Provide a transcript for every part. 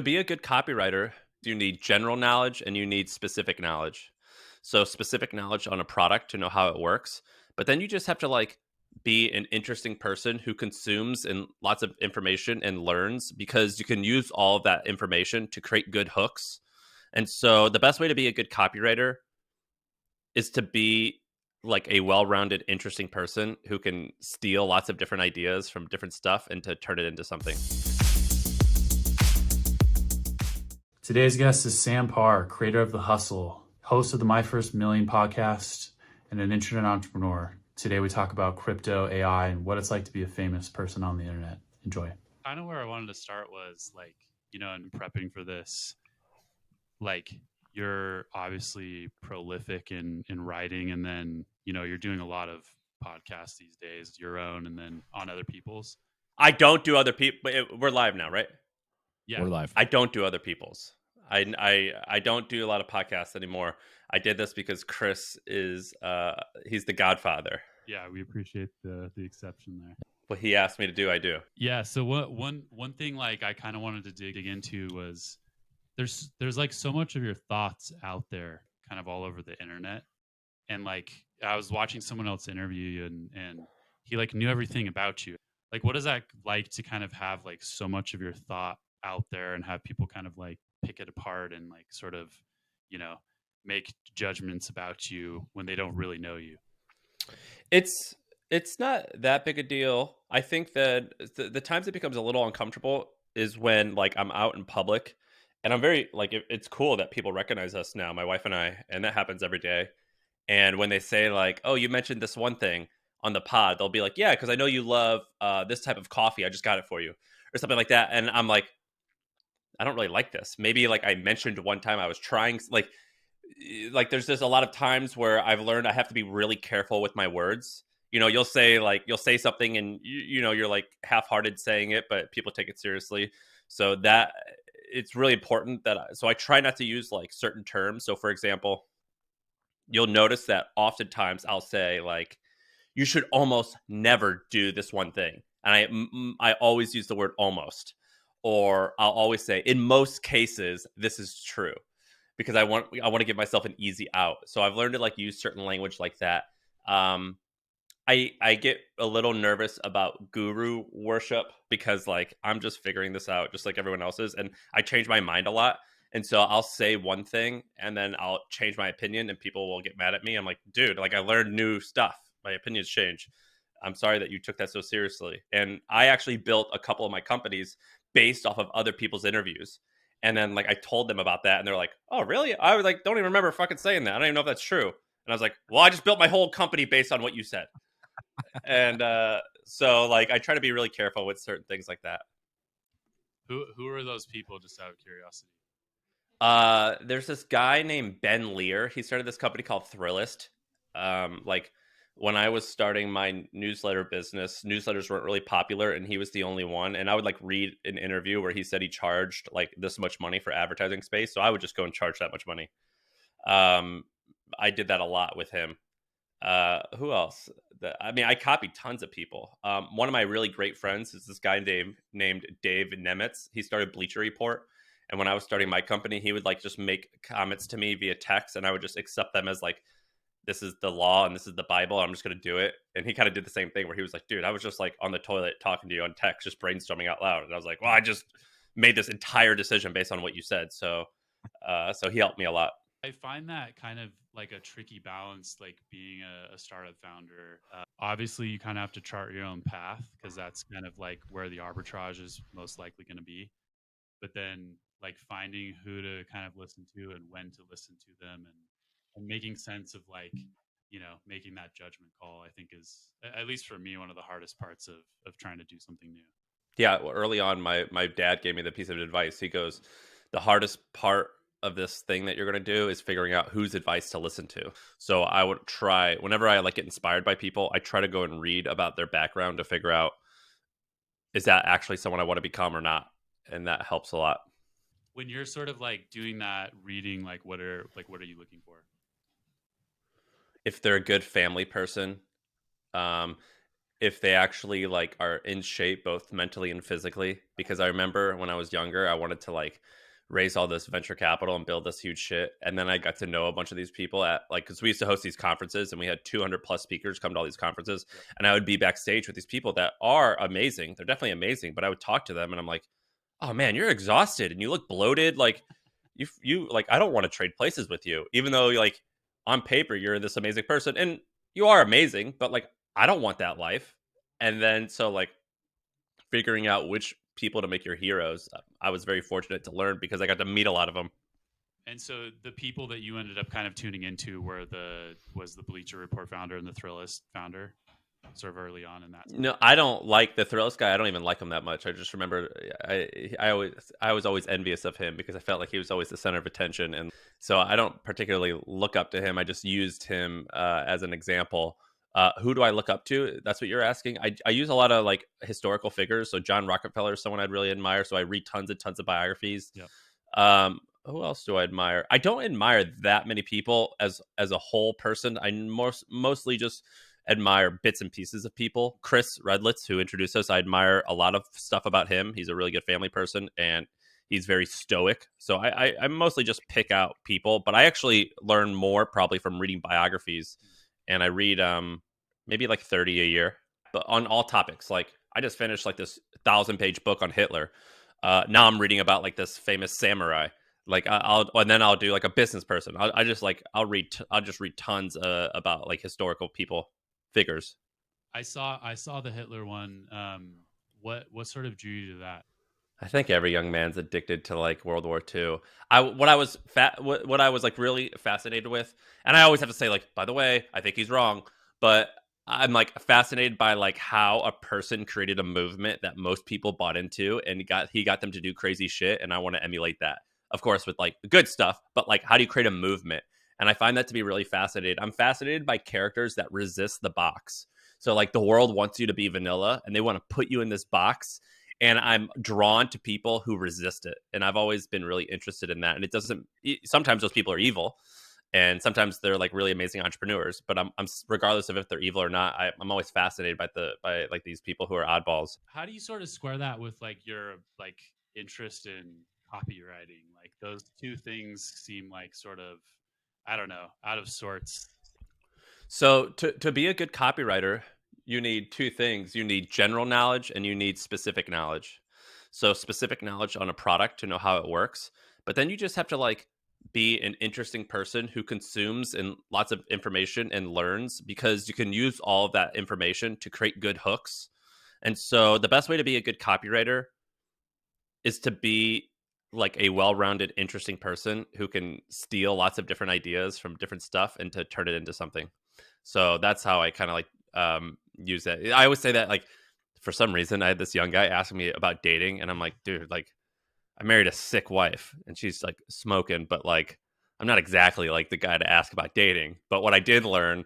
To be a good copywriter, you need general knowledge and you need specific knowledge. So specific knowledge on a product to know how it works, but then you just have to like be an interesting person who consumes and lots of information and learns because you can use all of that information to create good hooks. And so the best way to be a good copywriter is to be like a well-rounded, interesting person who can steal lots of different ideas from different stuff and to turn it into something. Today's guest is Sam Parr, creator of The Hustle, host of the My First Million podcast, and an internet entrepreneur. Today we talk about crypto, AI, and what it's like to be a famous person on the internet. Enjoy. Kind of where I wanted to start was like, in prepping for this, like you're obviously prolific in writing, and then, you're doing a lot of podcasts these days, your own, and then on other people's. I don't do other people. We're live now, right? Yeah, We're live. I don't do other people's. I don't do a lot of podcasts anymore. I did this because Chris is he's the godfather. Yeah, we appreciate the exception there. What he asked me to do, I do. Yeah, so one thing like I kind of wanted to dig into was there's like so much of your thoughts out there kind of all over the internet. And like I was watching someone else interview you and he like knew everything about you. Like what is that like to kind of have like so much of your thought out there and have people kind of like pick it apart and like sort of, make judgments about you when they don't really know you? It's not that big a deal. I think that the times it becomes a little uncomfortable is when like I'm out in public and I'm very like it's cool that people recognize us now, my wife and I, and that happens every day. And when they say like, "Oh, you mentioned this one thing on the pod," they'll be like, "Yeah, because I know you love this type of coffee. I just got it for you," or something like that. And I'm like, I don't really like this. Maybe like I mentioned one time I was trying like there's just a lot of times where I've learned I have to be really careful with my words. You'll say something and you're like half-hearted saying it, but people take it seriously. So that it's really important that so I try not to use like certain terms. So for example, you'll notice that oftentimes I'll say like, you should almost never do this one thing. And I always use the word almost, or I'll always say in most cases, this is true because I want to give myself an easy out. So I've learned to like use certain language like that. I get a little nervous about guru worship because like I'm just figuring this out just like everyone else is. And I change my mind a lot. And so I'll say one thing and then I'll change my opinion and people will get mad at me. I'm like, dude, like I learned new stuff. My opinions change. I'm sorry that you took that so seriously. And I actually built a couple of my companies based off of other people's interviews. And then like I told them about that and they're like, oh, really? I was like, don't even remember fucking saying that. I don't even know if that's true. And I was like, well, I just built my whole company based on what you said. And so like I try to be really careful with certain things like that. Who are those people, just out of curiosity? There's this guy named Ben Lear. He started this company called Thrillist. Like when I was starting my newsletter business, newsletters weren't really popular and he was the only one. And I would like read an interview where he said he charged like this much money for advertising space. So I would just go and charge that much money. I did that a lot with him. Who else? I copied tons of people. One of my really great friends is this guy named Dave Nemitz. He started Bleacher Report. And when I was starting my company, he would like just make comments to me via text and I would just accept them as like, this is the law and this is the Bible. I'm just going to do it. And he kind of did the same thing where he was like, dude, I was just like on the toilet talking to you on text, just brainstorming out loud. And I was like, well, I just made this entire decision based on what you said. So he helped me a lot. I find that kind of like a tricky balance, like being a startup founder. Obviously, you kind of have to chart your own path because that's kind of like where the arbitrage is most likely going to be. But then like finding who to kind of listen to and when to listen to them and making sense of like, making that judgment call, I think is, at least for me, one of the hardest parts of trying to do something new. Yeah. Well, early on, my dad gave me the piece of advice. He goes, the hardest part of this thing that you're going to do is figuring out whose advice to listen to. So I would try, whenever I like get inspired by people, I try to go and read about their background to figure out, is that actually someone I want to become or not? And that helps a lot. When you're sort of like doing that reading, like what are you looking for? If they're a good family person, if they actually like are in shape both mentally and physically. Because I remember when I was younger, I wanted to like raise all this venture capital and build this huge shit. And then I got to know a bunch of these people at like, because we used to host these conferences and we had 200 plus speakers come to all these conferences. Yep. And I would be backstage with these people that are amazing. They're definitely amazing. But I would talk to them and I'm like, oh man, you're exhausted and you look bloated. Like you like, I don't want to trade places with you, even though like on paper, you're this amazing person and you are amazing, but like, I don't want that life. And then so like figuring out which people to make your heroes, I was very fortunate to learn because I got to meet a lot of them. And so the people that you ended up kind of tuning into were the Bleacher Report founder and the Thrillist founder, sort of early on in that. No, I don't like the Thrillist guy. I don't even like him that much. I just remember I was always envious of him because I felt like he was always the center of attention, and so I don't particularly look up to him. I just used him as an example. Who do I look up to? That's what you're asking. I use a lot of like historical figures. So John Rockefeller is someone I'd really admire. So I read tons and tons of biographies. Yep. Who else do I admire? I don't admire that many people as a whole person. I mostly just admire bits and pieces of people. Chris Redlitz, who introduced us, I admire a lot of stuff about him. He's a really good family person and he's very stoic. So I mostly just pick out people, but I actually learn more probably from reading biographies. And I read maybe like 30 a year, but on all topics. Like I just finished like this 1,000-page book on Hitler. Now I'm reading about like this famous samurai. Like I'll and then I'll do like a business person. I just like I'll just read tons about like historical people figures. I saw the Hitler one. What sort of drew you to that? I think every young man's addicted to like World War II. What I was like really fascinated with, and I always have to say like, by the way, I think he's wrong, but I'm like fascinated by like how a person created a movement that most people bought into, and he got them to do crazy shit, and I want to emulate that, of course, with like the good stuff, but like how do you create a movement? And I find that to be really fascinating. I'm fascinated by characters that resist the box. So like the world wants you to be vanilla, and they want to put you in this box and I'm drawn to people who resist it. And I've always been really interested in that. And it doesn't. Sometimes those people are evil, and sometimes they're like really amazing entrepreneurs. But I'm regardless of if they're evil or not, I'm always fascinated by like these people who are oddballs. How do you sort of square that with like your like interest in copywriting? Like those two things seem like sort of, I don't know, out of sorts. So to be a good copywriter, you need two things. You need general knowledge and you need specific knowledge. So specific knowledge on a product to know how it works, but then you just have to like be an interesting person who consumes and lots of information and learns because you can use all of that information to create good hooks. And so the best way to be a good copywriter is to be like a well-rounded interesting person who can steal lots of different ideas from different stuff and to turn it into something. So that's how I kind of like use that. I always say that like for some reason I had this young guy asking me about dating and I'm like, dude, like I married a sick wife and she's like smoking, but like I'm not exactly like the guy to ask about dating. But what I did learn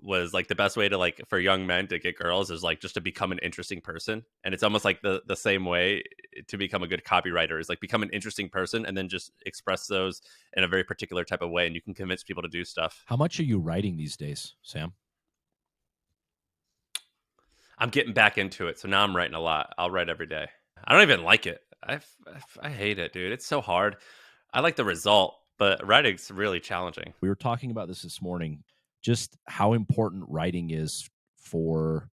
was like the best way to like for young men to get girls is like just to become an interesting person. And it's almost like the same way to become a good copywriter is like become an interesting person and then just express those in a very particular type of way and you can convince people to do stuff. How much are you writing these days, Sam? I'm getting back into it. So now I'm writing a lot. I'll write every day. I don't even like it. I hate it, dude. It's so hard. I like the result, but writing's really challenging. We were talking about this morning, just how important writing is for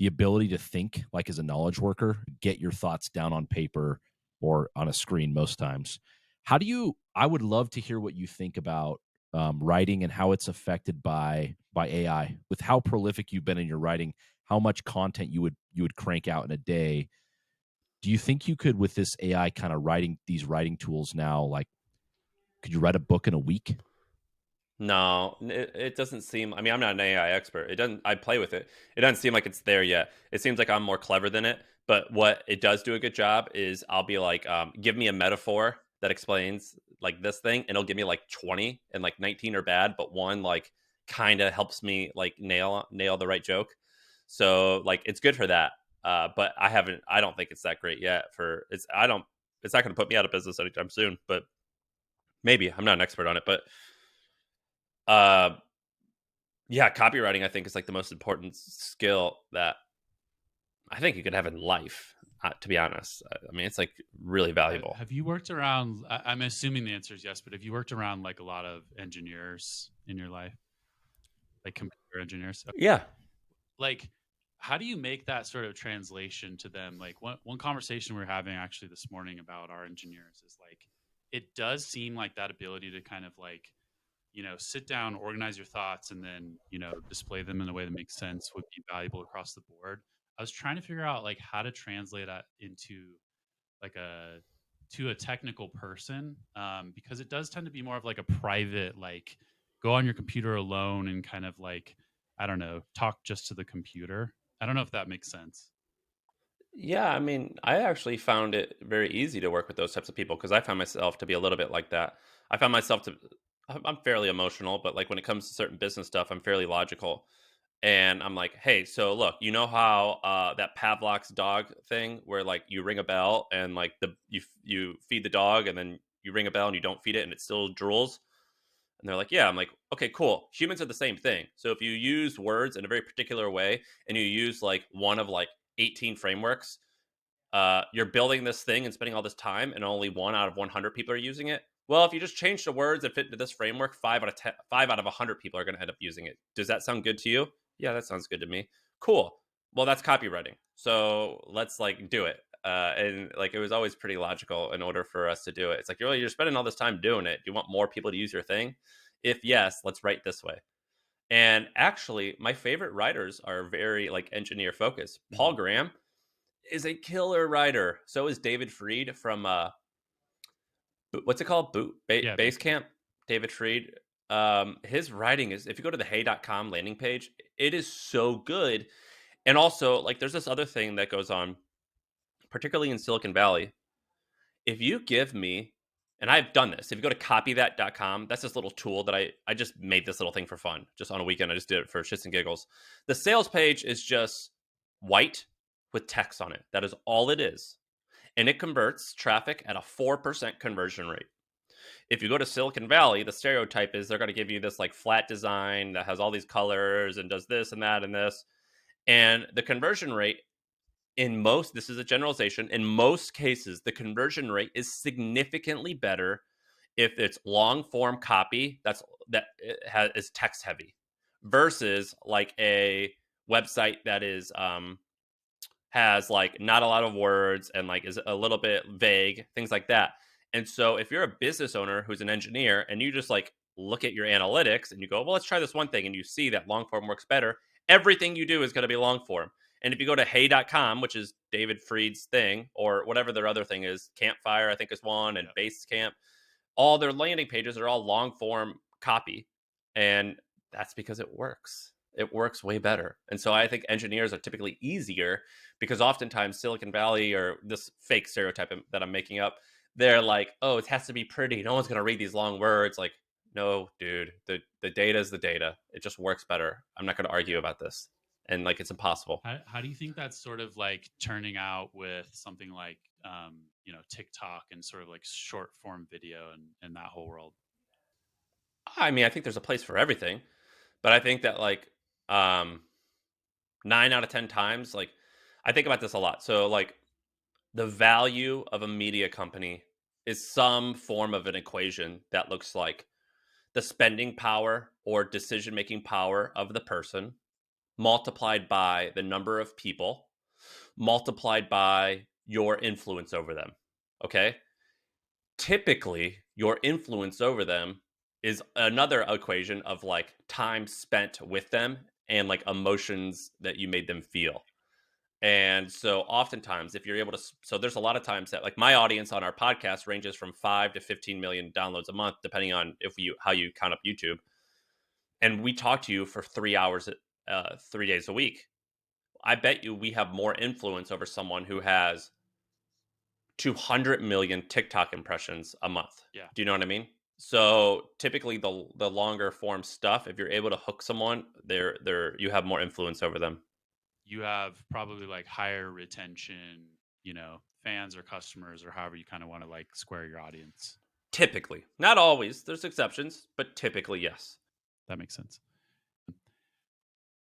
the ability to think like as a knowledge worker, get your thoughts down on paper or on a screen most times. I would love to hear what you think about writing and how it's affected by AI. With how prolific you've been in your writing, how much content you would crank out in a day. Do you think you could, with this AI kind of these writing tools now, like, could you write a book in a week? No, it doesn't seem. I mean, I'm not an AI expert. It doesn't. I play with it. It doesn't seem like it's there yet. It seems like I'm more clever than it. But what it does do a good job is I'll be like, give me a metaphor that explains like this thing, and it'll give me like 20, and like 19 are bad, but one like kind of helps me like nail the right joke. So like it's good for that. But I haven't. I don't think it's that great yet. For it's. I don't. It's not going to put me out of business anytime soon. But maybe I'm not an expert on it, but. Uh, Yeah, copywriting I think is like the most important skill that I think you could have in life. To be honest, I mean it's like really valuable. Have you worked around? I'm assuming the answer is yes, but have you worked around like a lot of engineers in your life, like computer engineers? Yeah, Like, how do you make that sort of translation to them? Like one conversation we were having actually this morning about our engineers is like, it does seem like that ability to kind of like, sit down, organize your thoughts, and then, display them in a way that makes sense would be valuable across the board. I was trying to figure out like how to translate that into like a technical person, because it does tend to be more of like a private, like go on your computer alone and kind of like, I don't know, talk just to the computer. I don't know if that makes sense. yeah. I mean, I actually found it very easy to work with those types of people because I found myself to be a little bit like that. I found myself to I'm fairly emotional, but like when it comes to certain business stuff, I'm fairly logical. And I'm like, hey, so look, you know how that Pavlov's dog thing, where like you ring a bell and like you feed the dog, and then you ring a bell and you don't feed it, and it still drools. And they're like, yeah. I'm like, okay, cool. Humans are the same thing. So if you use words in a very particular way, and you use like one of like 18 frameworks, you're building this thing and spending all this time, and only 1 out of 100 people are using it. Well, if you just change the words that fit into this framework, 5 out of 100 people are going to end up using it. Does that sound good to you? Yeah, that sounds good to me. Cool. Well, that's copywriting. So let's like do it. And like it was always pretty logical in order for us to do it. It's like you're spending all this time doing it. Do you want more people to use your thing? If yes, let's write this way. And actually, my favorite writers are very like engineer focused. Paul Mhm. Graham is a killer writer. So is David Freed from what's it called? Yeah, Basecamp. Basecamp. David Freed. His writing is, if you go to the hey.com landing page, it is so good. And also, like, there's this other thing that goes on, particularly in Silicon Valley. If you give me, and I've done this, if you go to copythat.com, that's this little tool that I just made this little thing for fun, just on a weekend. I just did it for shits and giggles. The sales page is just white with text on it. That is all it is, and it converts traffic at a 4% conversion rate. If you go to Silicon Valley, the stereotype is they're going to give you this like flat design that has all these colors and does this and that and this. And the conversion rate in most, this is a generalization, in most cases, the conversion rate is significantly better if it's long form copy is text heavy versus like a website that is has like not a lot of words and like is a little bit vague, things like that. And so if you're a business owner who's an engineer and you just like look at your analytics and you go, well, let's try this one thing, and you see that long form works better, everything you do is going to be long form. And if you go to hey.com, which is David Freed's thing, or whatever their other thing is, Campfire, I think is one, and Yeah. Basecamp, all their landing pages are all long form copy. And that's because it works. It works way better. And so I think engineers are typically easier because oftentimes Silicon Valley, or this fake stereotype that I'm making up, they're like, oh, it has to be pretty. No one's going to read these long words. Like, no, dude, the data is the data. It just works better. I'm not going to argue about this. And like, it's impossible. How do you think that's sort of like turning out with something like, TikTok and sort of like short form video and that whole world? I mean, I think there's a place for everything, but I think that like, um, 9 out of 10 times, like I think about this a lot. So like the value of a media company is some form of an equation that looks like the spending power or decision making power of the person multiplied by the number of people multiplied by your influence over them. Okay. Typically, your influence over them is another equation of like time spent with them and like emotions that you made them feel. And so oftentimes if you're able to, so there's a lot of times that like my audience on our podcast ranges from 5 to 15 million downloads a month depending on if you how you count up YouTube. And we talk to you for 3 hours 3 days a week. I bet you we have more influence over someone who has 200 million TikTok impressions a month. Yeah. Do you know what I mean? So typically the longer form stuff, if you're able to hook someone, they're you have more influence over them. You have probably like higher retention, fans or customers or however you kind of want to like square your audience. Typically, not always. There's exceptions, but typically, yes. That makes sense.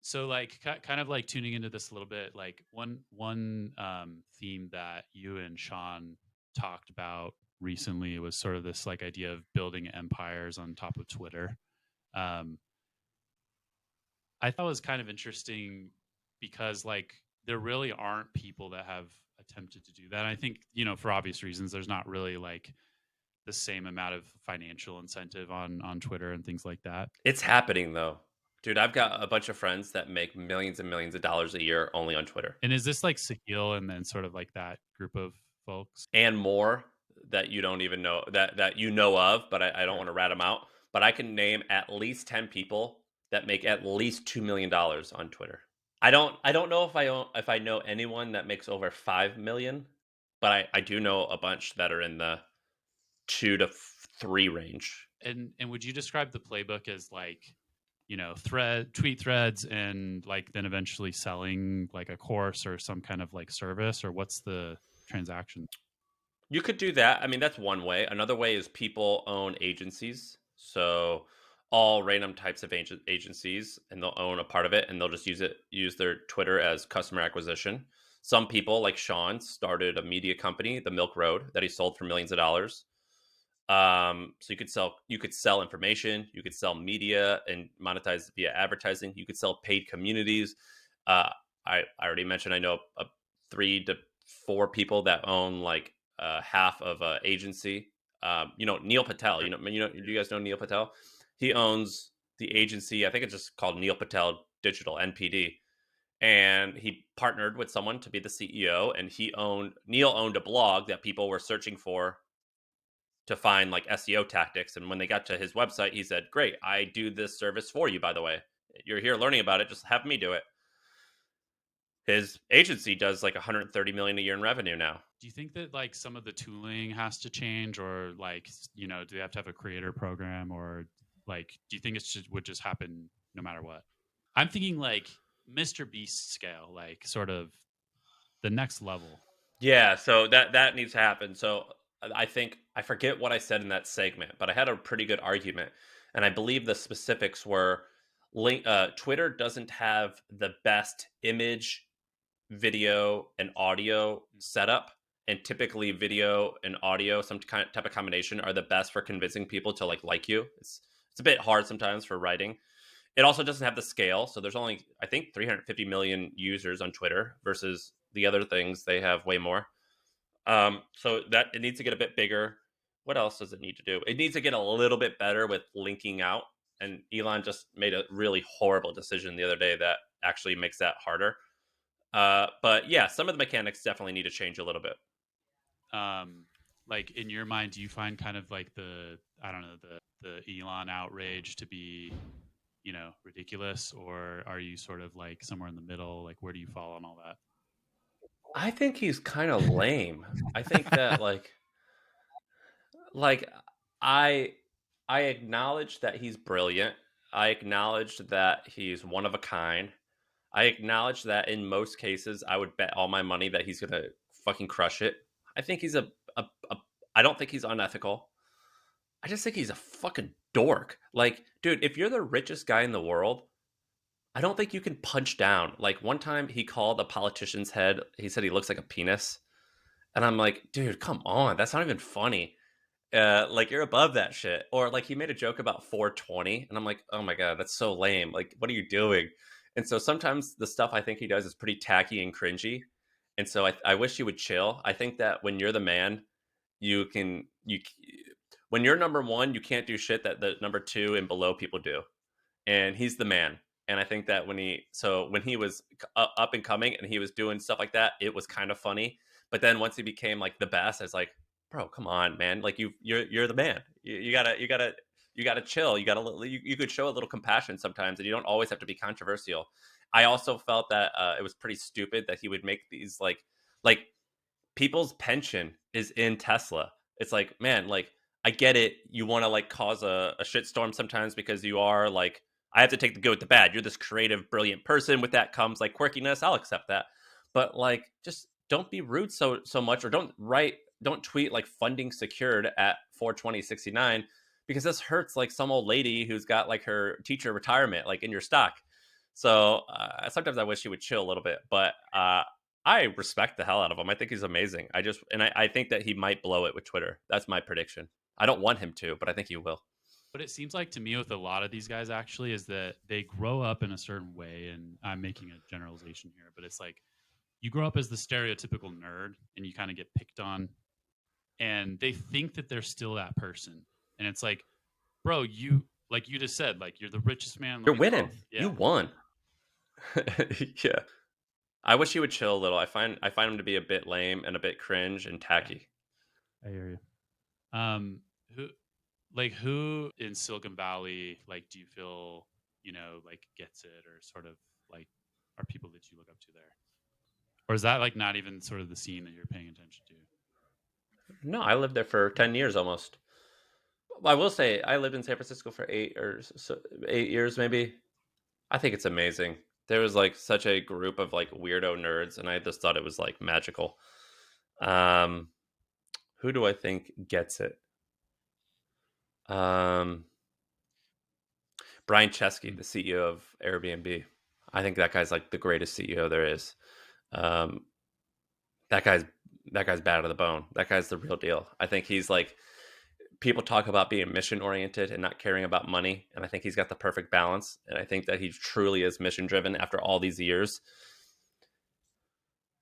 So like kind of like tuning into this a little bit, like one theme that you and Sean talked about recently was sort of this like idea of building empires on top of Twitter. Um, I thought it was kind of interesting because like there really aren't people that have attempted to do that. And I think, for obvious reasons, there's not really like the same amount of financial incentive on Twitter and things like that. It's happening though. Dude, I've got a bunch of friends that make millions and millions of dollars a year only on Twitter. And is this like Sahil and then sort of like that group of folks? And more that you don't even know that you know of, but I don't Sure. want to rat them out. But I can name at least 10 people that make at least $2 million on Twitter. I don't know if I know anyone that makes over 5 million, but I do know a bunch that are in the 2 to 3 range. And would you describe the playbook as like, tweet threads and like then eventually selling like a course or some kind of like service, or what's the transaction? You could do that. I mean, that's one way. Another way is people own agencies. So all random types of agencies, and they'll own a part of it, and they'll just use their Twitter as customer acquisition. Some people, like Sean, started a media company, the Milk Road, that he sold for millions of dollars. So you could sell information, you could sell media and monetize via advertising. You could sell paid communities. Uh, I already mentioned I know 3 to 4 people that own like half of a agency. Neil Patel. Do you guys know Neil Patel? He owns the agency. I think it's just called Neil Patel Digital (NPD). And he partnered with someone to be the CEO, and Neil owned a blog that people were searching for to find like SEO tactics. And when they got to his website, he said, "Great, I do this service for you, by the way. You're here learning about it, just have me do it." His agency does like 130 million a year in revenue now. Do you think that like some of the tooling has to change, or like, do they have to have a creator program, or like, do you think would just happen no matter what? I'm thinking like Mr. Beast scale, like sort of the next level. Yeah, so that needs to happen. So I think I forget what I said in that segment, but I had a pretty good argument, and I believe the specifics were Twitter doesn't have the best image, video, and audio setup, and typically video and audio, some kind of type of combination, are the best for convincing people to like you. It's a bit hard sometimes for writing. It also doesn't have the scale, so there's only I think 350 million users on Twitter versus the other things they have way more. So that it needs to get a bit bigger. What else does it need to do? It needs to get a little bit better with linking out. And Elon just made a really horrible decision the other day that actually makes that harder. But yeah, some of the mechanics definitely need to change a little bit. Like in your mind, do you find kind of like I don't know, the Elon outrage to be, ridiculous, or are you sort of like somewhere in the middle? Like, where do you fall on all that? I think he's kind of lame. I think that like I I acknowledge that he's brilliant. I acknowledge that he's one of a kind. I acknowledge that in most cases I would bet all my money that he's going to fucking crush it. I think he's a I don't think he's unethical. I just think he's a fucking dork. Like, dude, if you're the richest guy in the world, I don't think you can punch down. Like one time he called a politician's head, he said he looks like a penis. And I'm like, dude, come on. That's not even funny. Like you're above that shit. Or like he made a joke about 420, and I'm like, oh my god, that's so lame. Like, what are you doing? And so sometimes the stuff I think he does is pretty tacky and cringy. And so I wish he would chill. I think that when you're the man, you can you when you're number one, you can't do shit that the number two and below people do. And he's the man. And I think that when he was up and coming and he was doing stuff like that, it was kind of funny. But then once he became like the best, I was like, bro, come on, man. Like you're the man. You gotta chill. You could show a little compassion sometimes, and you don't always have to be controversial. I also felt that it was pretty stupid that he would make these like people's pension is in Tesla. It's like, man, like I get it. You want to like cause a shitstorm sometimes because you are like, I have to take the good with the bad. You're this creative, brilliant person. With that comes like quirkiness. I'll accept that. But like, just don't be rude so much, or don't tweet like funding secured at 420.69, because this hurts like some old lady who's got like her teacher retirement like in your stock. So sometimes I wish he would chill a little bit, but I respect the hell out of him. I think he's amazing. I think that he might blow it with Twitter. That's my prediction. I don't want him to, but I think he will. What it seems like to me with a lot of these guys actually is that they grow up in a certain way, and I'm making a generalization here, but it's like you grow up as the stereotypical nerd and you kind of get picked on, and they think that they're still that person. And it's like, bro, you like you just said, like you're the richest man in the You're winning. world. Yeah. You won. Yeah. I wish he would chill a little. I find him to be a bit lame and a bit cringe and tacky. I hear you. Who who in Silicon Valley, like, do you feel, like gets it, or sort of like are people that you look up to there? Or is that like not even sort of the scene that you're paying attention to? No, I lived there for 10 years almost. I will say I lived in San Francisco for 8 years maybe. I think it's amazing. There was like such a group of like weirdo nerds, and I just thought it was like magical. Um, who do I think gets it? Um, Brian Chesky, the CEO of Airbnb. I think that guy's like the greatest CEO there is. Um, that guy's that guy's bad to the bone. That guy's the real deal. I think he's like people talk about being mission oriented and not caring about money, and I think he's got the perfect balance. And I think that he truly is mission driven after all these years.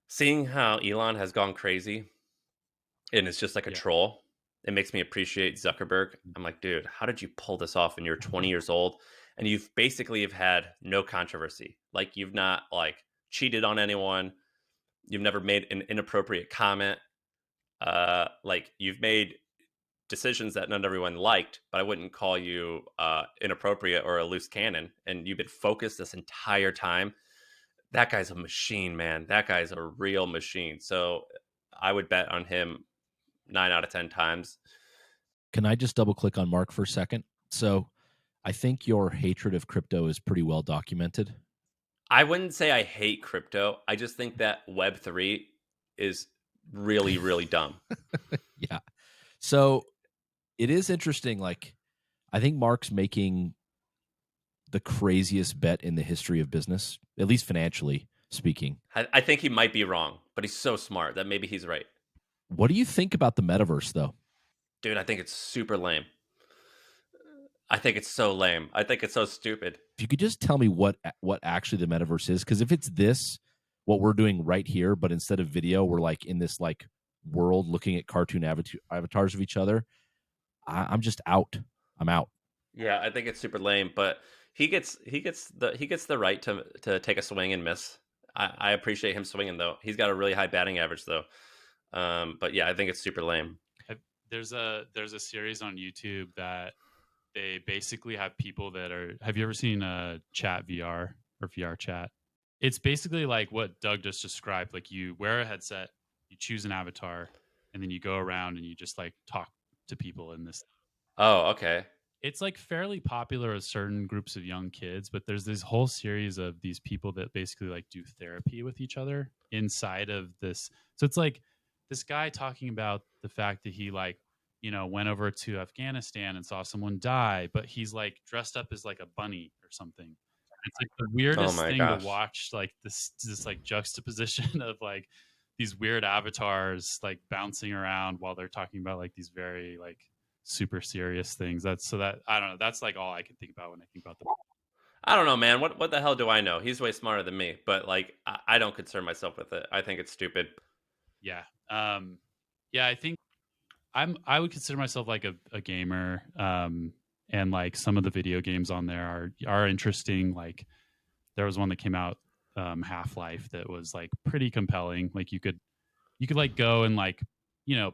Seeing how Elon has gone crazy and it's just like a Yeah. troll, it makes me appreciate Zuckerberg. I'm like, dude, how did you pull this off when you're 20 years old and you've basically have had no controversy? Like you've not like cheated on anyone, you've never made an inappropriate comment. Like you've made decisions that not everyone liked, but I wouldn't call you inappropriate or a loose cannon. And you've been focused this entire time. That guy's a machine, man. That guy's a real machine. So I would bet on him 9 out of 10 times. Can I just double click on Mark for a second? So I think your hatred of crypto is pretty well documented. I wouldn't say I hate crypto. I just think that Web3 is really, really dumb. Yeah. So it is interesting. Like, I think Mark's making the craziest bet in the history of business, at least financially speaking. I think he might be wrong, but he's so smart that maybe he's right. What do you think about the metaverse, though? Dude, I think it's super lame. I think it's so lame. I think it's so stupid. If you could just tell me what actually the metaverse is, because if it's this, what we're doing right here, but instead of video, we're like in this like world looking at cartoon avatars of each other, I'm just out. I'm out. Yeah, I think it's super lame, but he gets the right to take a swing and miss. I appreciate him swinging though. He's got a really high batting average though. But yeah, I think it's super lame. There's a series on YouTube that they basically have people that are. Have you ever seen Chat VR or VR Chat? It's basically like what Doug just described. Like you wear a headset, you choose an avatar, and then you go around and you just like talk to people in this. Oh, okay. It's like fairly popular with certain groups of young kids, but there's this whole series of these people that basically like do therapy with each other inside of this. So it's like this guy talking about the fact that he like, went over to Afghanistan and saw someone die, but he's like dressed up as like a bunny or something. It's like the Oh weirdest my thing to gosh. watch, like this like juxtaposition of like these weird avatars like bouncing around while they're talking about like these very like super serious things. That I don't know. That's like all I can think about when I think about the. I don't know, man. What the hell do I know? He's way smarter than me, but like I don't concern myself with it. I think it's stupid. Yeah. Yeah. I think I would consider myself like a gamer. And like some of the video games on there are interesting. Like there was one that came out, Half-Life, that was like pretty compelling. Like you could like go and like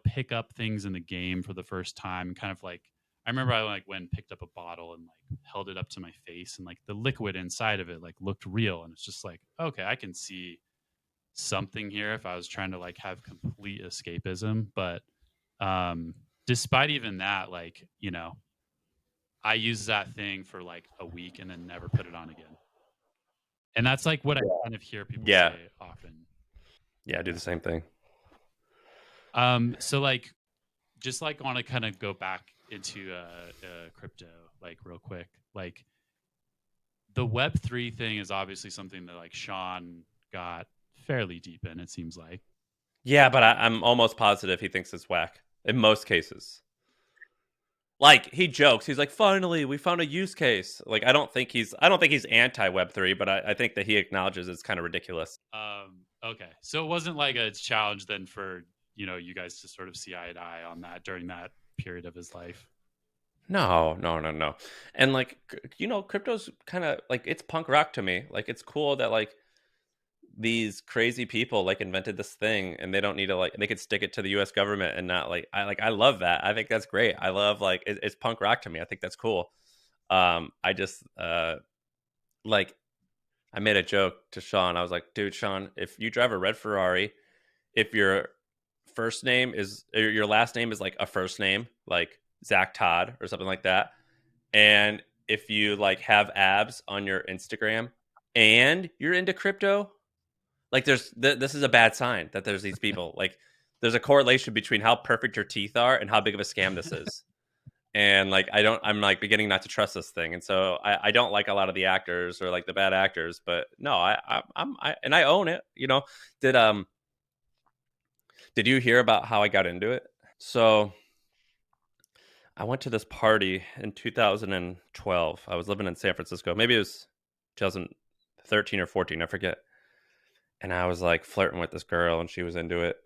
pick up things in the game for the first time, and kind of like I remember I like went and picked up a bottle and like held it up to my face, and like the liquid inside of it like looked real, and it's just like, okay, I can see something here if I was trying to like have complete escapism. But despite even that, like I use that thing for like a week and then never put it on again. And that's like what I kind of hear people Yeah. say often. Yeah, I do the same thing. So like, just like want to kind of go back into crypto, like real quick. Like, the Web3 thing is obviously something that like Sean got fairly deep in, it seems like. Yeah, but I'm almost positive he thinks it's whack in most cases. Like he jokes, he's like, "Finally, we found a use case." Like I don't think he's anti Web3, but I think that he acknowledges it's kind of ridiculous. Okay. So it wasn't like a challenge then for, you guys to sort of see eye to eye on that during that period of his life. No, no, no, no. And like crypto's kind of like it's punk rock to me. Like it's cool that like these crazy people like invented this thing and they don't need to like they could stick it to the US government and not I love that. I think that's great. I love like it's punk rock to me. I think that's cool. I just like I made a joke to Sean. I was like, "Dude, Sean, if you drive a red Ferrari, if your first name is or your last name is like a first name, like Zach Todd or something like that, and if you like have abs on your Instagram and you're into crypto, like this is a bad sign that there's these people. Like there's a correlation between how perfect your teeth are and how big of a scam this is." And like I'm like beginning not to trust this thing, and so I don't like a lot of the actors or like the bad actors, but no, and I own it. Did you hear about how I got into it? So I went to this party in 2012. I was living in San Francisco. Maybe it was 2013 or 14, I forget. And I was like flirting with this girl and she was into it.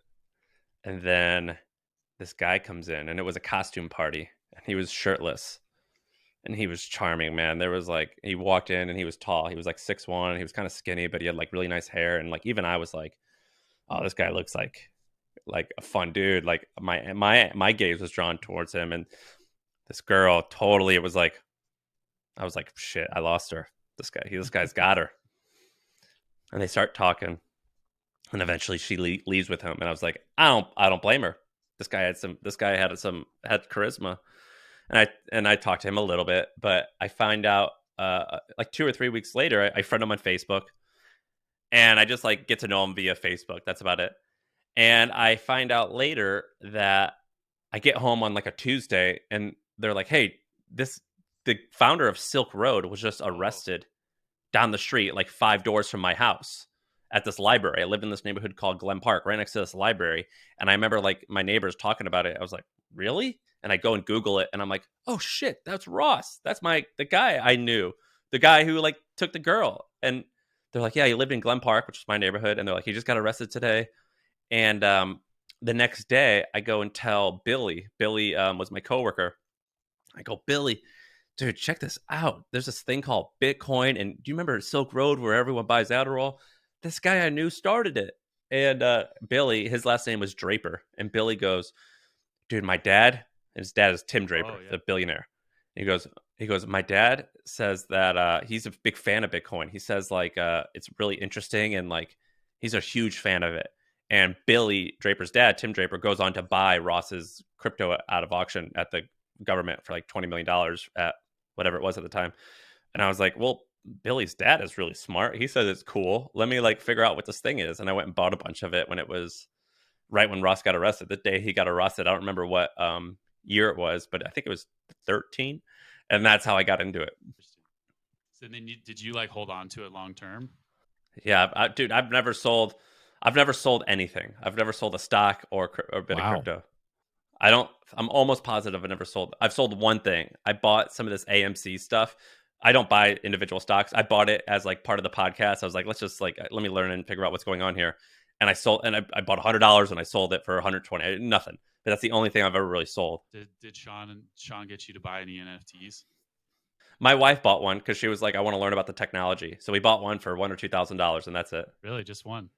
And then this guy comes in and it was a costume party and he was shirtless and he was charming, man. There was like he walked in and he was tall. He was like 6'1", he was kind of skinny, but he had like really nice hair and like even I was like, "Oh, this guy looks like a fun dude." Like my gaze was drawn towards him and this girl totally it was like I was like, "Shit, I lost her. This guy's got her." And they start talking and eventually she leaves with him and I was like, I don't blame her. This guy had charisma. And I talked to him a little bit, but I find out like 2 or 3 weeks later, I friend him on Facebook, and I just like get to know him via Facebook. That's about it. And I find out later that I get home on like a Tuesday, and they're like, "Hey, this the founder of Silk Road was just Oh, arrested down the street, like 5 doors from my house." At this library, I lived in this neighborhood called Glen Park, right next to this library, and I remember like my neighbors talking about it. I was like, "Really?" And I go and Google it, and I'm like, "Oh shit, that's Ross. That's the guy I knew, the guy who like took the girl." And they're like, "Yeah, he lived in Glen Park, which is my neighborhood," and they're like, "He just got arrested today." And the next day, I go and tell Billy. Billy was my coworker. I go, "Billy, dude, check this out. There's this thing called Bitcoin. And do you remember Silk Road where everyone buys Adderall? This guy I knew started it." And Billy, his last name was Draper. And Billy goes, "Dude, my dad," and his dad is Tim oh Draper, yeah. the billionaire. He goes, "My dad says that he's a big fan of Bitcoin. He says like it's really interesting and like he's a huge fan of it." And Billy Draper's dad, Tim Draper, goes on to buy Ross's crypto out of auction at the government for like $20 million at whatever it was at the time. And I was like, "Well, Billy's dad is really smart. He says it's cool. Let me like figure out what this thing is." And I went and bought a bunch of it when it was right when Ross got arrested. The day he got arrested, I don't remember what year it was, but I think it was 13. And that's how I got into it. Interesting. So then did you like hold on to it long term? Yeah, dude, I've never sold anything. I've never sold a stock or a bit of Wow. crypto. I don't. I'm almost positive I never sold. I've sold one thing. I bought some of this AMC stuff. I don't buy individual stocks. I bought it as like part of the podcast. I was like, let's just like let me learn and figure out what's going on here. And I sold, and I bought $100 and I sold it for 120. Nothing. But that's the only thing I've ever really sold. Did Sean get you to buy any NFTs? My wife bought one because she was like, I want to learn about the technology. So we bought one for $1,000 or $2,000, and that's it. Really, just one?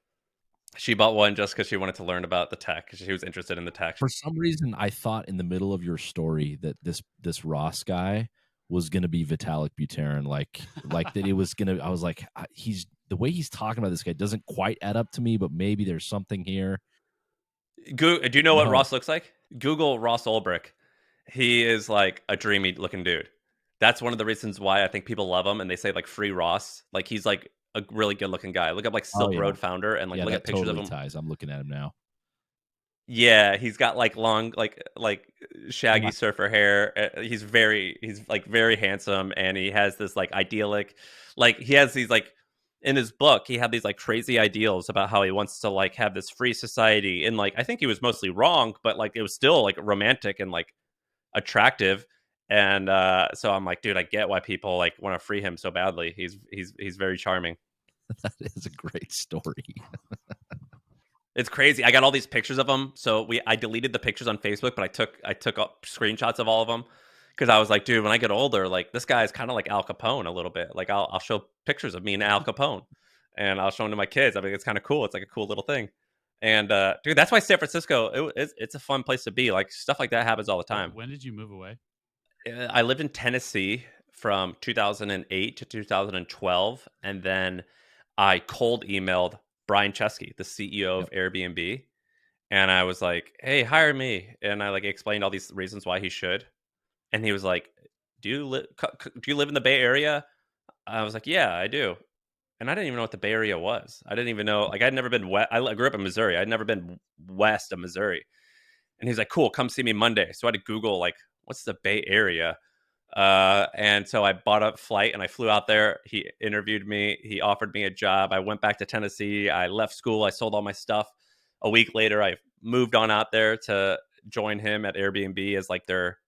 She bought one just because she wanted to learn about the tech. Because she was interested in the tech. For some reason, I thought in the middle of your story that this Ross guy was going to be Vitalik Buterin, like that it was going to. I was like, he's the way he's talking about this guy doesn't quite add up to me, but maybe there's something here. Do you know what No, Ross looks like? Google Ross Ulbricht. He is like a dreamy looking dude. That's one of the reasons why I think people love him and they say like free Ross. Like he's like a really good looking guy. Look up like oh Silk yeah, Road founder and like yeah, look that at pictures of totally him. ties. I'm looking at him now. Yeah, he's got like long, like Yeah. shaggy surfer hair. He's like very handsome, and he has this like idyllic, like he has these like in his book, he had these like crazy ideals about how he wants to like have this free society, and like I think he was mostly wrong, but like it was still like romantic and like attractive. And so I'm like, dude, I get why people like want to free him so badly. He's very charming. That is a great story. It's crazy. I got all these pictures of him. So I deleted the pictures on Facebook, but I took up screenshots of all of them because I was like, dude, when I get older, like this guy's kind of like Al Capone a little bit. Like I'll show pictures of me and Al Capone, and I'll show them to my kids. I mean, it's kind of cool. It's like a cool little thing. And dude, that's why San Francisco it's a fun place to be. Like stuff like that happens all the time. When did you move away? I lived in Tennessee from 2008 to 2012, and then I cold emailed Brian Chesky, the CEO Yep. of Airbnb, and I was like, "Hey, hire me." And I like explained all these reasons why he should. And he was like, do you live in the Bay Area?" I was like, "Yeah, I do." And I didn't even know what the Bay Area was. I didn't even know, like I'd never been west. Grew up in Missouri. I'd never been west of Missouri. And he's like, "Cool, come see me Monday." So I had to Google like, what's the Bay Area? And so I bought a flight and I flew out there. He interviewed me. He offered me a job. I went back to Tennessee. I left school. I sold all my stuff. A week later, I moved on out there to join him at Airbnb as like their,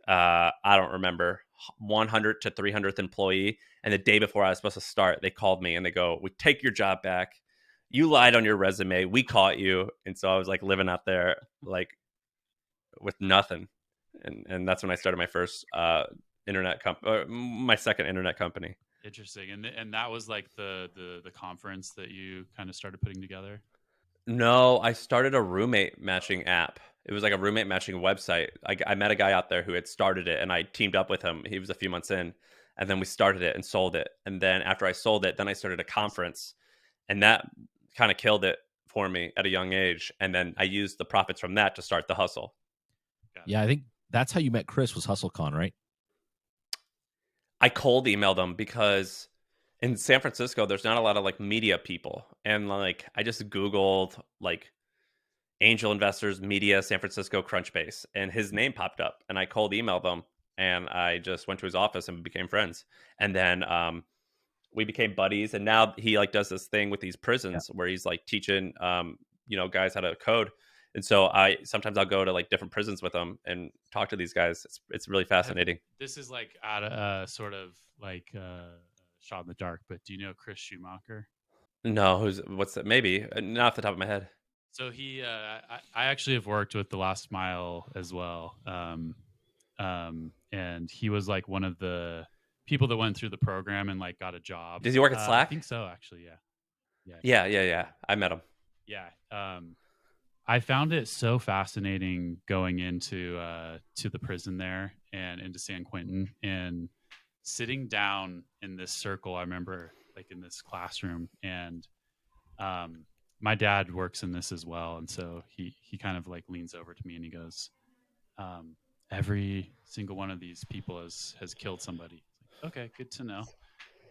I don't remember, 100 to 300th employee. And the day before I was supposed to start, they called me and they go, "We take your job back. You lied on your resume. We caught you." And so I was like living out there, like with nothing. And that's when I started my first my second internet company. Interesting. And that was like the conference that you kind of started putting together. No, I started a roommate matching app. It was like a roommate matching website. I met a guy out there who had started it, and I teamed up with him. He was a few months in, and then we started it and sold it. And then after I sold it, then I started a conference, and that kind of killed it for me at a young age. And then I used the profits from that to start the hustle. Yeah, I think that's how you met Chris, was HustleCon, right? I cold emailed them because in San Francisco, there's not a lot of like media people. And like, I just Googled like angel investors, media, San Francisco, Crunchbase, and his name popped up. And I cold emailed them and I just went to his office and we became friends. And then we became buddies. And now he like does this thing with these Yeah. prisons where he's like teaching, guys how to code. And so I'll go to like different prisons with him and talk to these guys. It's really fascinating. This is like out of sort of like shot in the dark, but do you know Chris Schumacher? No, what's that? Maybe not off the top of my head. So I actually have worked with the Last Mile as well, and he was like one of the people that went through the program and like got a job. Does he work at I Slack? think so, actually. Yeah, Yeah. I met him. yeah. I found it so fascinating going into to the prison there and into San Quentin and sitting down in this circle. I remember like in this classroom, and my dad works in this as well, and so he kind of like leans over to me and he goes, "Every single one of these people has killed somebody." Okay, good to know.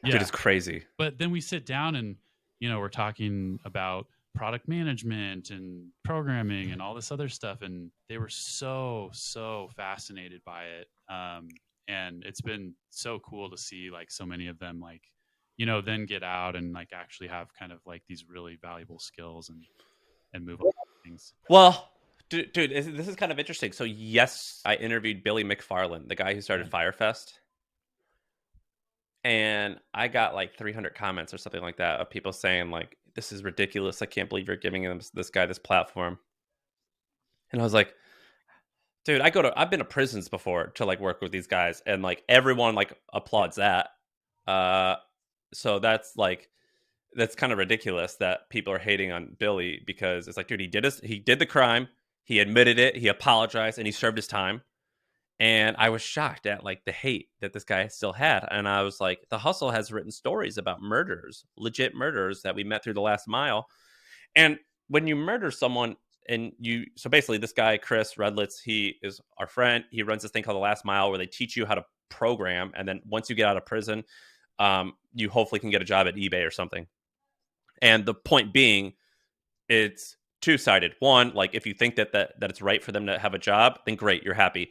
Dude, it's crazy. But then we sit down and we're talking about product management and programming and all this other stuff, and they were so fascinated by it. And it's been so cool to see like so many of them like then get out and like actually have kind of like these really valuable skills and move on to things. Well, dude, this is kind of interesting. So yes, I interviewed Billy McFarland, the guy who started Firefest. And I got like 300 comments or something like that of people saying like, "This is ridiculous. I can't believe you're giving this guy this platform." And I was like, dude, I've been to prisons before to like work with these guys, and like everyone like applauds that. So that's kind of ridiculous that people are hating on Billy because it's like, dude, he did the crime, he admitted it, he apologized, and he served his time. And I was shocked at like the hate that this guy still had. And I was like, The Hustle has written stories about murderers, legit murderers that we met through the Last Mile. And when you murder someone so basically this guy, Chris Redlitz, he is our friend. He runs this thing called the Last Mile where they teach you how to program. And then once you get out of prison, you hopefully can get a job at eBay or something. And the point being, it's two-sided. One, like if you think that it's right for them to have a job, then great, you're happy.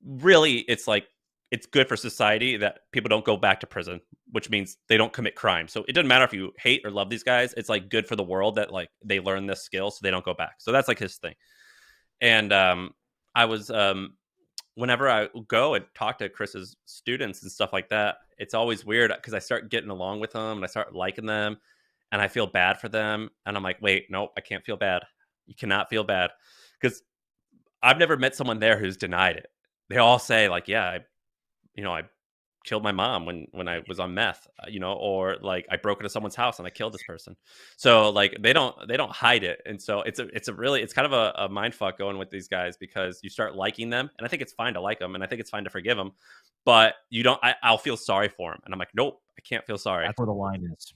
Really, it's like it's good for society that people don't go back to prison, which means they don't commit crime. So it doesn't matter if you hate or love these guys. It's like good for the world that like they learn this skill so they don't go back. So that's like his thing. And I was whenever I go and talk to Chris's students and stuff like that, it's always weird because I start getting along with them and I start liking them and I feel bad for them. And I'm like, wait, nope, I can't feel bad. You cannot feel bad because I've never met someone there who's denied it. They all say like, yeah, I killed my mom when I was on meth, or like I broke into someone's house and I killed this person. So like they don't hide it, and so it's kind of a mind fuck going with these guys because you start liking them, and I think it's fine to like them, and I think it's fine to forgive them, but you don't. I'll feel sorry for them, and I'm like, nope, I can't feel sorry. That's where the line is.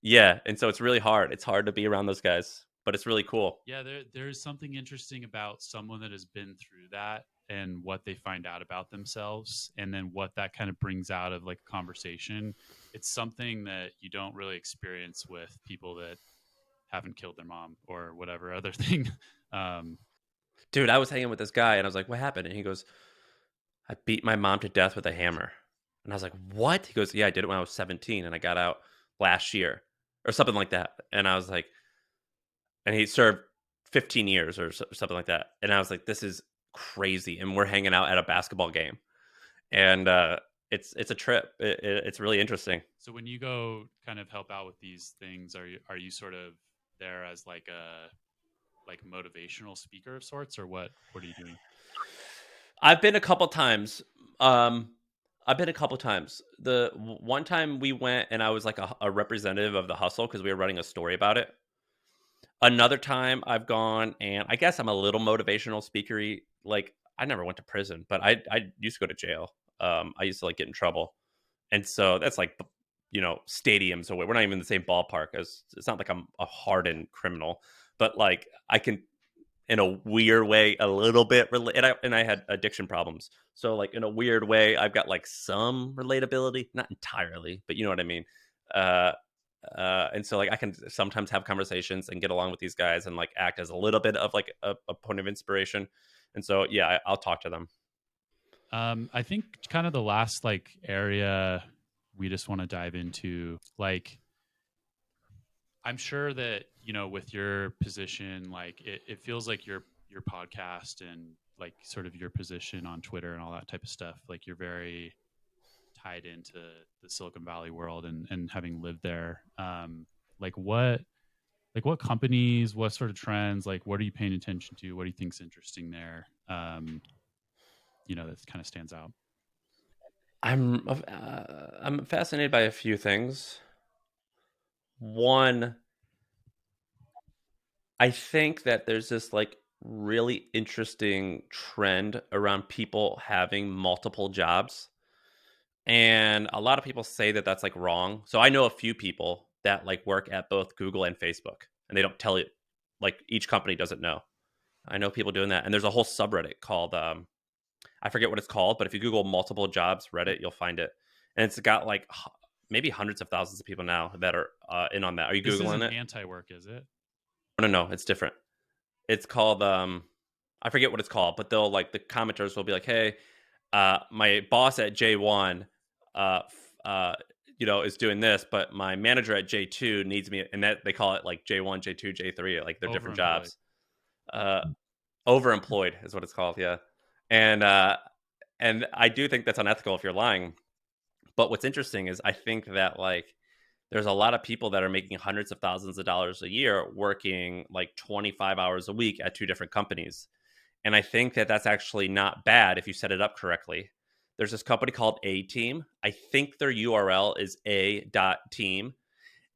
Yeah, and so it's really hard. It's hard to be around those guys, but it's really cool. Yeah, there's something interesting about someone that has been through that and what they find out about themselves and then what that kind of brings out of like a conversation. It's something that you don't really experience with people that haven't killed their mom or whatever other thing. Um, Dude, I was hanging with this guy, and I was like, what happened? And he goes, I beat my mom to death with a hammer. And I was like, what? He goes, yeah, I did it when I was 17 and I got out last year or something like that. And I was like, and he served 15 years or something like that. And I was like, this is crazy. And we're hanging out at a basketball game. And it's a trip. It's really interesting. so when you go kind of help out with these things, are you sort of there as like a like motivational speaker of sorts, or what are you doing? I've been a couple times. Um, I've been a couple times. One time we went and I was like a representative of the hustle because we were running a story about it. Another time I've gone and I guess I'm a little motivational speakery. Like I never went to prison, but I used to go to jail. I used to like get in trouble, and so that's like stadiums away. We're not even in the same ballpark as. It's not like I'm a hardened criminal, but like I can in a weird way a little bit and I had addiction problems, so like in a weird way I've got like some relatability, not entirely, but you know what I mean. uh and so like I can sometimes have conversations and get along with these guys and like act as a little bit of like a point of inspiration, and so yeah, I'll talk to them. I think kind of the last like area we just want to dive into, like I'm sure that with your position, like it feels like your podcast and like sort of your position on Twitter and all that type of stuff, like you're very tied into the Silicon Valley world and having lived there. Like what companies, what sort of trends, like what are you paying attention to? What do you think's interesting there? That kind of stands out. I'm fascinated by a few things. One, I think that there's this like really interesting trend around people having multiple jobs. And a lot of people say that that's like wrong. So I know a few people that like work at both Google and Facebook and they don't tell it, like each company doesn't know. I know people doing that. And there's a whole subreddit called I forget what it's called, but if you Google multiple jobs Reddit, you'll find it. And it's got like maybe hundreds of thousands of people now that are in on that. Are you This Googling isn't it? anti-work, is it? No, it's different. It's called I forget what it's called, but they'll like the commenters will be like, "Hey, my boss at J1 is doing this, but my manager at J2 needs me," and that they call it like J1, J2, J3, like they're different Overemployed. jobs. Uh Overemployed is what it's called, yeah. And I do think that's unethical if you're lying. But what's interesting is I think that like there's a lot of people that are making hundreds of thousands of dollars a year working like 25 hours a week at two different companies. And I think that that's actually not bad if you set it up correctly. There's this company called A Team. I think their URL is a.team.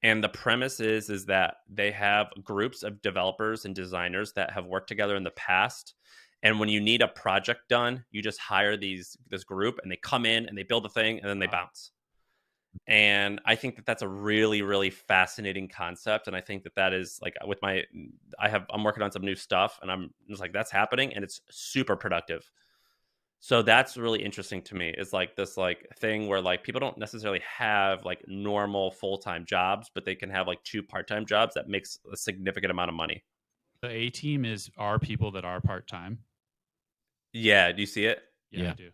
And the premise is that they have groups of developers and designers that have worked together in the past. And when you need a project done, you just hire this group and they come in and they build the thing and then they bounce. And I think that that's a really, really fascinating concept. And I think that is like I'm working on some new stuff and I'm just like, that's happening and it's super productive. So that's really interesting to me, is like this like thing where like people don't necessarily have like normal full-time jobs, but they can have like two part-time jobs that makes a significant amount of money. The A team are people that are part-time. Yeah, do you see it? Yeah, Yeah. I do.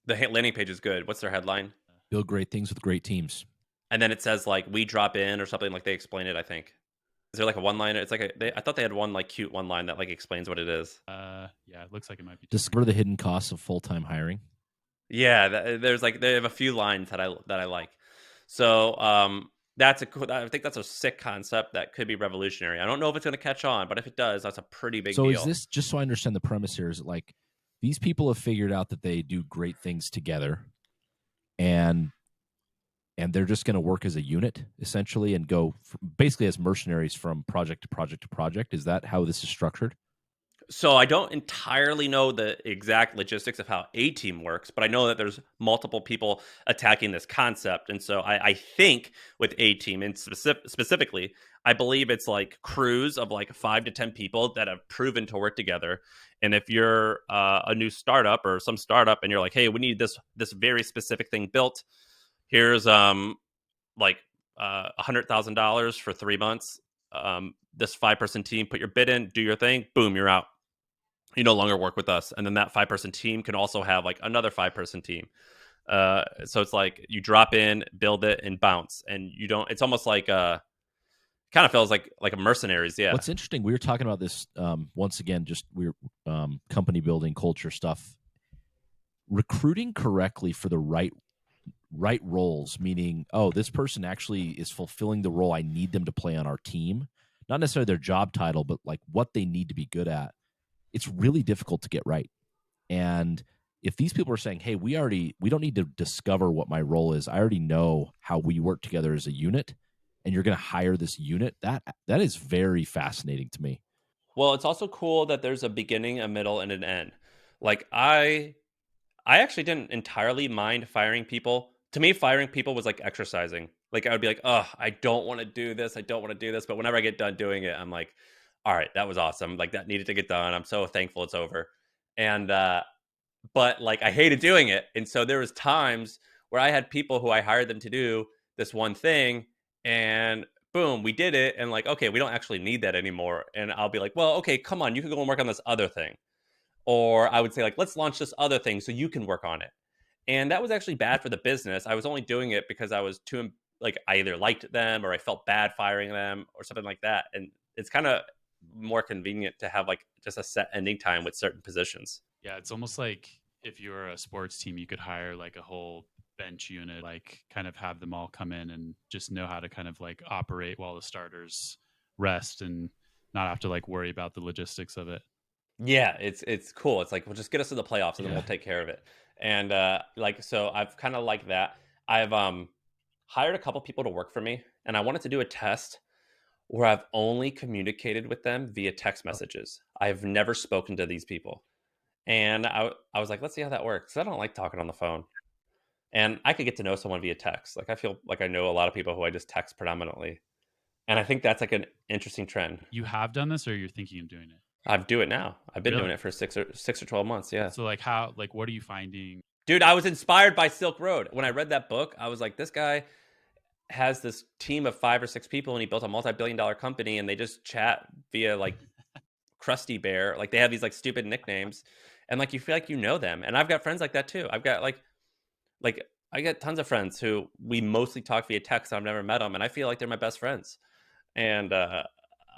The landing page is good. What's their headline? Build great things with great teams. And then it says like we drop in or something, like they explain it, I think. Is there like a one-liner? It's like I thought they had one like cute one line that like explains what it is. Yeah, it looks like it might be Discover the hidden costs of full-time hiring. Yeah, there's like they have a few lines that I like. So that's a cool. I think that's a sick concept that could be revolutionary. I don't know if it's going to catch on, but if it does, that's a pretty big So is deal. this, just so I understand the premise here, is it like these people have figured out that they do great things together, and they're just going to work as a unit essentially and go basically as mercenaries from project to project to project? Is that how this is structured? So I don't entirely know the exact logistics of how a team works, but I know that there's multiple people attacking this concept. And so I think with a team, and specifically, I believe it's like crews of like 5 to 10 people that have proven to work together. And if you're a new startup or some startup, and you're like, hey, we need this very specific thing built. Here's like $100,000 for 3 months. This 5-person team, put your bid in, do your thing, boom, you're out. You no longer work with us. And then that 5-person team can also have like another 5-person team. So it's like you drop in, build it, and bounce. And you don't. It's almost like kind of feels like a mercenaries. Yeah. What's interesting, we were talking about this once again, just we're company building, culture stuff, recruiting correctly for the right roles, meaning, oh, this person actually is fulfilling the role I need them to play on our team, not necessarily their job title, but like what they need to be good at. It's really difficult to get right. And if these people are saying, hey, we don't need to discover what my role is, I already know how we work together as a unit, and you're going to hire this unit, that is very fascinating to me. Well, it's also cool that there's a beginning, a middle, and an end. Like I actually didn't entirely mind firing people. To me, firing people was like exercising. Like I would be like, oh, I don't want to do this. I don't want to do this. But whenever I get done doing it, I'm like, all right, that was awesome. Like that needed to get done. I'm so thankful it's over. And but like I hated doing it. And so there was times where I had people who I hired them to do this one thing, and boom, we did it. And like, okay, we don't actually need that anymore. And I'll be like, well, okay, come on, you can go and work on this other thing. Or I would say like, let's launch this other thing so you can work on it. And that was actually bad for the business. I was only doing it because I was too like I either liked them or I felt bad firing them or something like that. And it's kind of more convenient to have like just a set ending time with certain positions. Yeah, it's almost like if you were a sports team, you could hire like a whole bench unit, like kind of have them all come in and just know how to kind of like operate while the starters rest and not have to like worry about the logistics of it. Yeah, it's cool. It's like, well, just get us to the playoffs and then we'll take care of it. And like so I've kind of like that. I've hired a couple people to work for me, and I wanted to do a test where I've only communicated with them via text messages. I've never spoken to these people. And I was like, let's see how that works. I don't like talking on the phone. And I could get to know someone via text. Like I feel like I know a lot of people who I just text predominantly. And I think that's like an interesting trend. You have done this, or you're thinking of doing it? I do it now. I've been Really? doing it for 6 or 12 months. Yeah. So like what are you finding? Dude, I was inspired by Silk Road. When I read that book, I was like, this guy has this team of 5 or 6 people, and he built a multi-billion-dollar company, and they just chat via like Krusty Bear. Like they have these like stupid nicknames, and like you feel like you know them. And I've got friends like that too. I've got like I get tons of friends who we mostly talk via text. I've never met them, and I feel like they're my best friends. And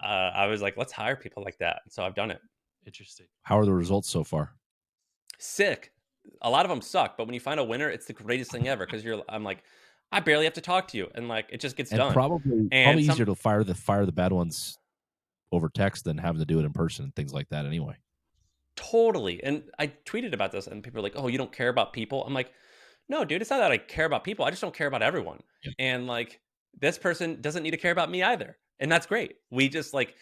I was like, let's hire people like that. So I've done it. Interesting. How are the results so far? Sick. A lot of them suck, but when you find a winner, it's the greatest thing ever because I'm like, I barely have to talk to you, and like it just gets And done. probably And easier to fire the bad ones over text than having to do it in person and things like that anyway. Totally. And I tweeted about this, and people are like, oh, you don't care about people? I'm like, no, dude, it's not that I care about people. I just don't care about everyone. Yeah. And like, this person doesn't need to care about me either. And that's great. We just like,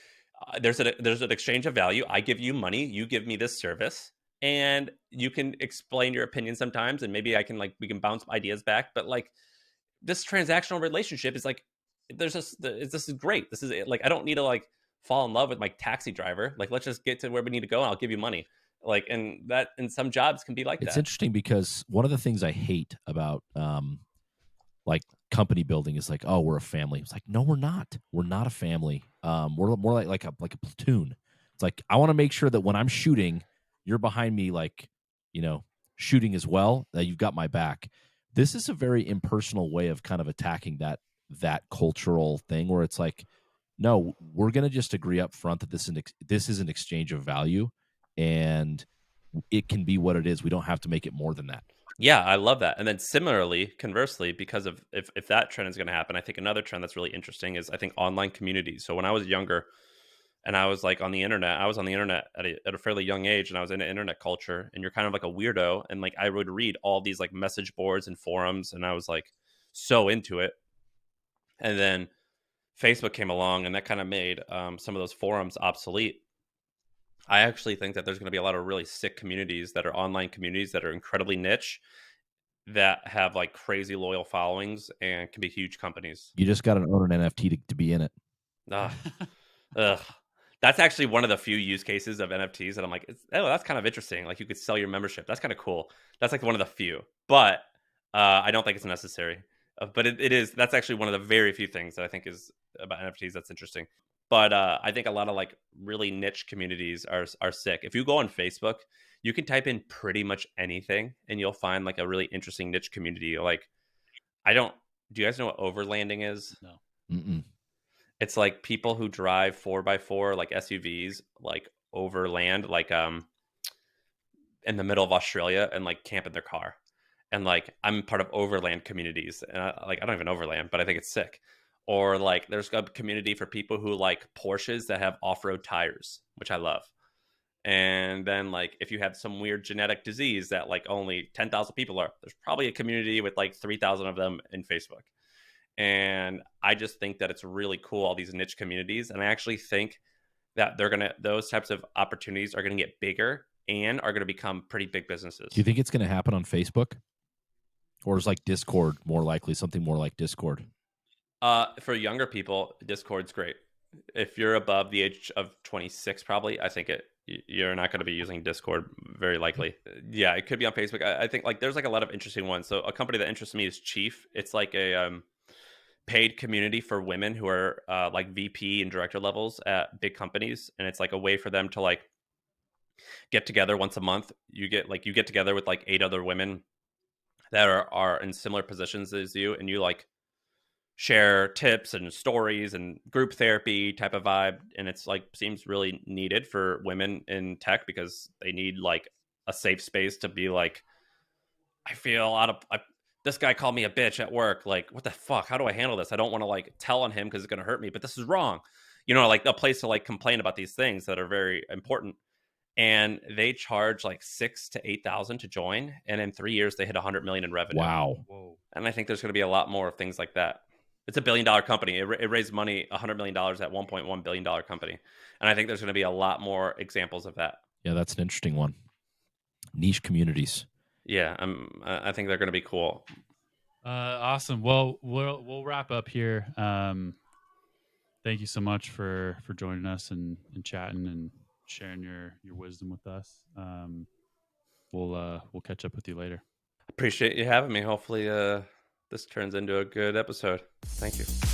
there's an exchange of value. I give you money, you give me this service, and you can explain your opinion sometimes. And maybe we can bounce ideas back. But like, this transactional relationship is like, this is great. This is like, I don't need to like fall in love with my taxi driver. Like, let's just get to where we need to go, and I'll give you money. Like, and that in some jobs can be like It's that. interesting because one of the things I hate about like company building is like, oh, we're a family. It's like, no, we're not. We're not a family. We're more like a platoon. It's like, I want to make sure that when I'm shooting, you're behind me, like, shooting as well, that you've got my back. This is a very impersonal way of kind of attacking that cultural thing where it's like, no, we're going to just agree up front that this is an exchange of value, and it can be what it is. We don't have to make it more than that. Yeah, I love that. And then similarly, conversely, because of if that trend is going to happen, I think another trend that's really interesting is I think online communities. So when I was younger and I was like on the internet, I was on the internet at a fairly young age, and I was into internet culture, and you're kind of like a weirdo. And like I would read all these like message boards and forums, and I was like so into it. And then Facebook came along, and that kind of made some of those forums obsolete. I actually think that there's going to be a lot of really sick communities that are online communities that are incredibly niche, that have like crazy loyal followings and can be huge companies. You just got to own an NFT to be in it. Ugh. Ugh. That's actually one of the few use cases of NFTs that I'm like, that's kind of interesting. Like you could sell your membership. That's kind of cool. That's like one of the few, but I don't think it's necessary. But it is. That's actually one of the very few things that I think is about NFTs that's interesting. But I think a lot of like really niche communities are sick. If you go on Facebook, you can type in pretty much anything, and you'll find like a really interesting niche community. Like, do you guys know what overlanding is? No. Mm-mm. It's like people who drive 4x4 like SUVs, like overland, like in the middle of Australia, and like camp in their car. And like I'm part of overland communities, and I don't even overland, but I think it's sick. Or like there's a community for people who like Porsches that have off-road tires, which I love. And then like if you have some weird genetic disease that like only 10,000 people are, there's probably a community with like 3,000 of them in Facebook. And I just think that it's really cool, all these niche communities. And I actually think that those types of opportunities are gonna get bigger and are gonna become pretty big businesses. Do you think it's going to happen on Facebook? Or is like Discord more likely, something more like Discord? For younger people, Discord's great. If you're above the age of 26, probably, I think you're not going to be using Discord very likely. Yeah, it could be on Facebook. I think like there's like a lot of interesting ones. So a company that interests me is Chief. It's like a paid community for women who are like VP and director levels at big companies, and it's like a way for them to like get together once a month. You get together with like 8 other women that are in similar positions as you, and you like share tips and stories and group therapy type of vibe. And it's like seems really needed for women in tech, because they need like a safe space to be like, I feel this guy called me a bitch at work. Like, what the fuck? How do I handle this? I don't want to like tell on him because it's going to hurt me, but this is wrong. Like a place to like complain about these things that are very important. And they charge like 6 to 8,000 to join, and in 3 years they hit 100 million in revenue. Wow. Whoa. And I think there's going to be a lot more of things like that. It's a $1 billion company. It raised money, $100 million at $1.1 billion company. And I think there's going to be a lot more examples of that. Yeah, that's an interesting one. Niche communities. Yeah, I think they're going to be cool. Awesome. Well, we'll wrap up here. Thank you so much for joining us and chatting and sharing your wisdom with us. We'll catch up with you later. Appreciate you having me. Hopefully this turns into a good episode. Thank you.